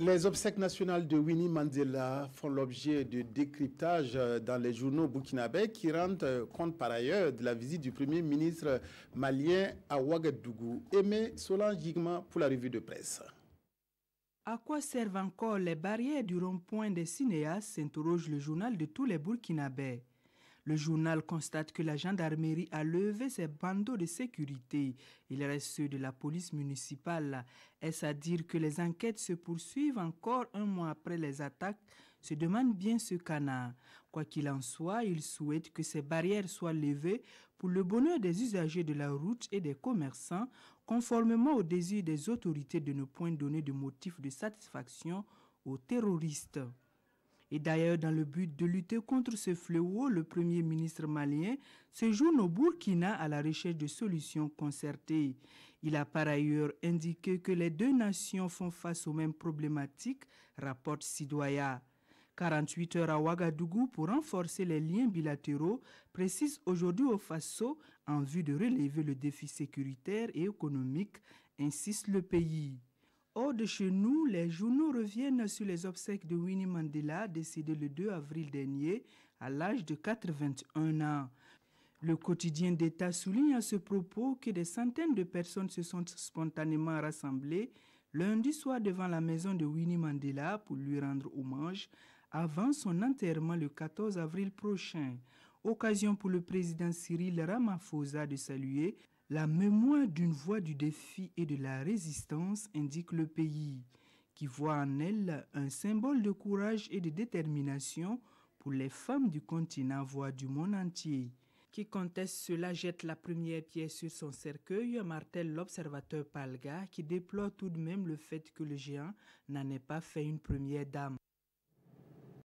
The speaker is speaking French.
Les obsèques nationales de Winnie Mandela font l'objet de décryptage dans les journaux burkinabés qui rendent compte par ailleurs de la visite du Premier ministre malien à Ouagadougou. Aimé Solange Yigma pour la revue de presse. À quoi servent encore les barrières du rond-point des cinéastes, s'interroge le journal de tous les Burkinabés. Le journal constate que la gendarmerie a levé ses bandeaux de sécurité. Il reste ceux de la police municipale. Est-ce à dire que les enquêtes se poursuivent encore un mois après les attaques? Se demande bien ce canard. Quoi qu'il en soit, il souhaite que ces barrières soient levées pour le bonheur des usagers de la route et des commerçants, conformément au désir des autorités de ne point donner de motif de satisfaction aux terroristes. Et d'ailleurs, dans le but de lutter contre ce fléau, le Premier ministre malien séjourne au Burkina à la recherche de solutions concertées. Il a par ailleurs indiqué que les deux nations font face aux mêmes problématiques, rapporte Sidoya. 48 heures à Ouagadougou pour renforcer les liens bilatéraux, précise aujourd'hui au Faso, en vue de relever le défi sécuritaire et économique, insiste le pays. Hors de chez nous, les journaux reviennent sur les obsèques de Winnie Mandela, décédé le 2 avril dernier à l'âge de 81 ans. Le quotidien d'État souligne à ce propos que des centaines de personnes se sont spontanément rassemblées lundi soir devant la maison de Winnie Mandela pour lui rendre hommage avant son enterrement le 14 avril prochain. Occasion pour le président Cyril Ramaphosa de saluer la mémoire d'une voix du défi et de la résistance, indique le pays, qui voit en elle un symbole de courage et de détermination pour les femmes du continent, voire du monde entier. Qui conteste cela jette la première pierre sur son cercueil, martèle l'observateur Palga, qui déplore tout de même le fait que le géant n'en ait pas fait une première dame.